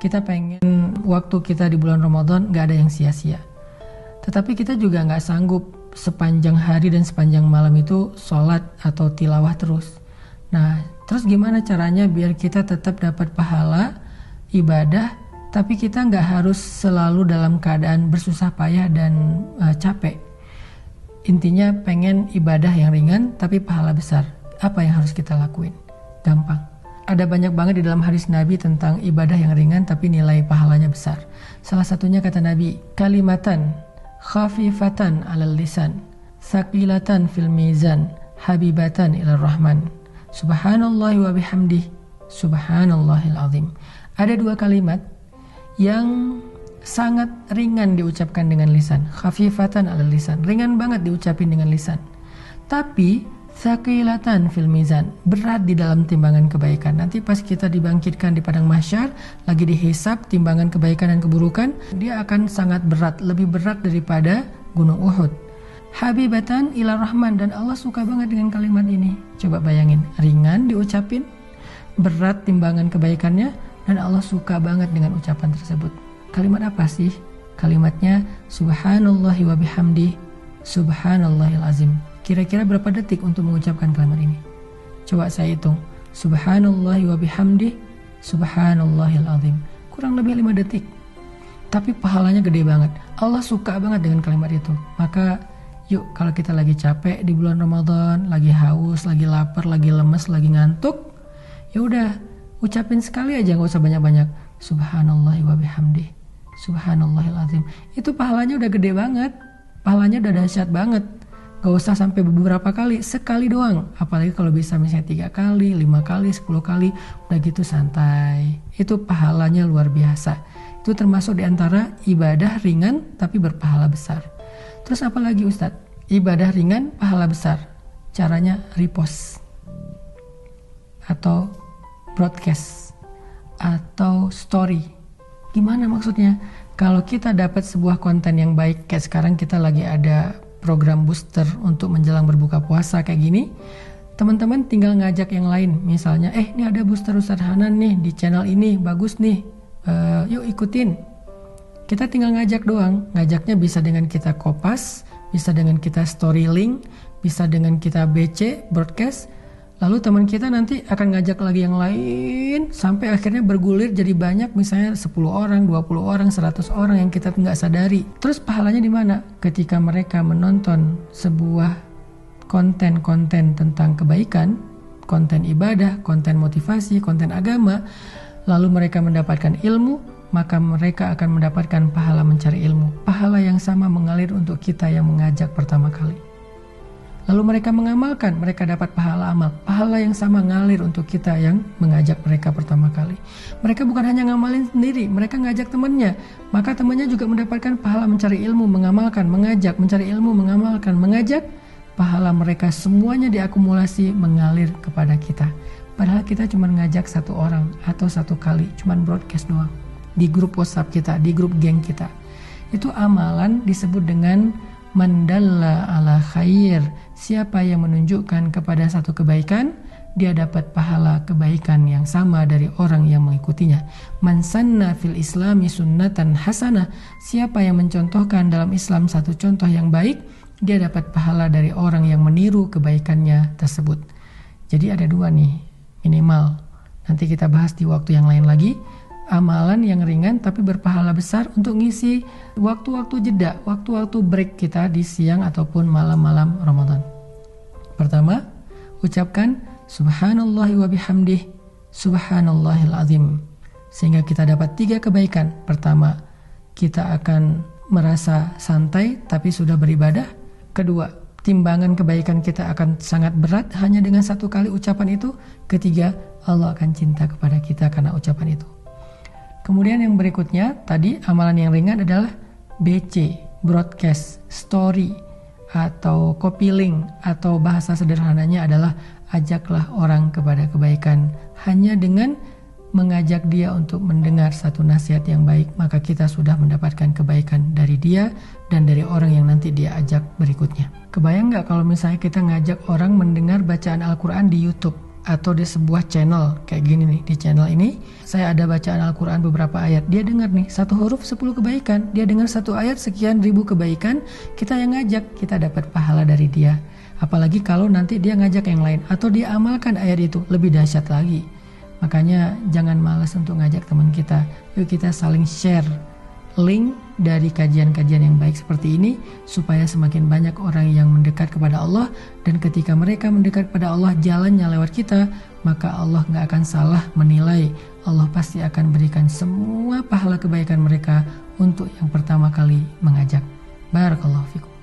kita pengen waktu kita di bulan Ramadan gak ada yang sia-sia. Tetapi kita juga gak sanggup sepanjang hari dan sepanjang malam itu sholat atau tilawah terus. Nah, terus gimana caranya biar kita tetap dapat pahala ibadah, tapi kita gak harus selalu dalam keadaan bersusah payah dan capek. Intinya pengen ibadah yang ringan tapi pahala besar. Apa yang harus kita lakuin? Gampang. Ada banyak banget di dalam hadis Nabi tentang ibadah yang ringan tapi nilai pahalanya besar. Salah satunya kata Nabi, kalimatan khafifatan 'alal lisan, tsaqilatan fil mizan, habibatan ilar rahman. Subhanallahi wa bihamdihi, subhanallahil azim. Ada dua kalimat yang sangat ringan diucapkan dengan lisan, khafifatan 'alal lisan, ringan banget diucapin dengan lisan. Tapi tsaqilatan fil mizan, berat di dalam timbangan kebaikan. Nanti pas kita dibangkitkan di padang mahsyar, lagi dihisab timbangan kebaikan dan keburukan, dia akan sangat berat, lebih berat daripada gunung Uhud. Habibatan ila rahman, dan Allah suka banget dengan kalimat ini. Coba bayangin, ringan diucapin, berat timbangan kebaikannya, dan Allah suka banget dengan ucapan tersebut. Kalimat apa sih? Kalimatnya subhanallahi wa bihamdi, subhanallahil azim. Kira-kira berapa detik untuk mengucapkan kalimat ini? Coba saya hitung. Subhanallahi wa bihamdi, subhanallahil azim. Kurang lebih 5 detik. Tapi pahalanya gede banget. Allah suka banget dengan kalimat itu. Maka yuk, kalau kita lagi capek di bulan Ramadan, lagi haus, lagi lapar, lagi lemes, lagi ngantuk, ya udah ucapin sekali aja, nggak usah banyak-banyak. Subhanallahi wa bihamdi, subhanallahil azim. Itu pahalanya udah gede banget. Pahalanya udah dahsyat banget. Gak usah sampai beberapa kali, sekali doang. Apalagi kalau bisa misalnya 3 kali, 5 kali, 10 kali, udah gitu santai. Itu pahalanya luar biasa. Itu termasuk diantara ibadah ringan tapi berpahala besar. Terus apa lagi Ustadz? Ibadah ringan, pahala besar. Caranya repost, atau broadcast, atau story. Gimana maksudnya? Kalau kita dapat sebuah konten yang baik, kayak sekarang kita lagi ada program booster untuk menjelang berbuka puasa kayak gini, teman-teman tinggal ngajak yang lain. Misalnya, ini ada booster Ustadz Hanan nih di channel ini, bagus nih, yuk ikutin. Kita tinggal ngajak doang. Ngajaknya bisa dengan kita kopas, bisa dengan kita story link, bisa dengan kita BC, broadcast. Lalu teman kita nanti akan ngajak lagi yang lain, sampai akhirnya bergulir jadi banyak, misalnya 10 orang, 20 orang, 100 orang yang kita nggak sadari. Terus pahalanya di mana? Ketika mereka menonton sebuah konten-konten tentang kebaikan, konten ibadah, konten motivasi, konten agama, lalu mereka mendapatkan ilmu, maka mereka akan mendapatkan pahala mencari ilmu. Pahala yang sama mengalir untuk kita yang mengajak pertama kali. Lalu mereka mengamalkan, mereka dapat pahala amal. Pahala yang sama ngalir untuk kita yang mengajak mereka pertama kali. Mereka bukan hanya ngamalin sendiri, mereka ngajak temannya. Maka temannya juga mendapatkan pahala mencari ilmu, mengamalkan, mengajak, mencari ilmu, mengamalkan, mengajak. Pahala mereka semuanya diakumulasi mengalir kepada kita. Padahal kita cuma ngajak 1 orang atau 1 kali, cuma broadcast doang. Di grup WhatsApp kita, di grup geng kita. Itu amalan disebut dengan mandalla ala khair. Siapa yang menunjukkan kepada satu kebaikan, dia dapat pahala kebaikan yang sama dari orang yang mengikutinya. Man sanna fil islami sunnatan hasanah. Siapa yang mencontohkan dalam Islam satu contoh yang baik, dia dapat pahala dari orang yang meniru kebaikannya tersebut. Jadi ada 2 nih minimal. Nanti kita bahas di waktu yang lain lagi. Amalan yang ringan tapi berpahala besar untuk ngisi waktu-waktu jeda, waktu-waktu break kita di siang ataupun malam-malam Ramadan. Pertama, ucapkan subhanallahi wa bihamdih, subhanallahil azim. Sehingga kita dapat 3 kebaikan. Pertama, kita akan merasa santai tapi sudah beribadah. Kedua, timbangan kebaikan kita akan sangat berat hanya dengan 1 kali ucapan itu. Ketiga, Allah akan cinta kepada kita karena ucapan itu. Kemudian yang berikutnya, tadi amalan yang ringan adalah BC, broadcast, story, atau copy link, atau bahasa sederhananya adalah ajaklah orang kepada kebaikan. Hanya dengan mengajak dia untuk mendengar satu nasihat yang baik, maka kita sudah mendapatkan kebaikan dari dia dan dari orang yang nanti dia ajak berikutnya. Kebayang nggak kalau misalnya kita ngajak orang mendengar bacaan Al-Quran di YouTube? atau di sebuah channel kayak gini nih. Di channel ini saya ada bacaan Al-Quran beberapa ayat, dia dengar nih 1 huruf 10 kebaikan, dia dengar 1 ayat sekian ribu kebaikan, kita yang ngajak, kita dapat pahala dari dia. Apalagi kalau nanti dia ngajak yang lain atau dia amalkan ayat itu, lebih dahsyat lagi. Makanya jangan malas untuk ngajak teman kita. Yuk kita saling share link dari kajian-kajian yang baik seperti ini, supaya semakin banyak orang yang mendekat kepada Allah. Dan ketika mereka mendekat kepada Allah, jalannya lewat kita, maka Allah gak akan salah menilai. Allah pasti akan berikan semua pahala kebaikan mereka untuk yang pertama kali mengajak. Barakallahu fikum.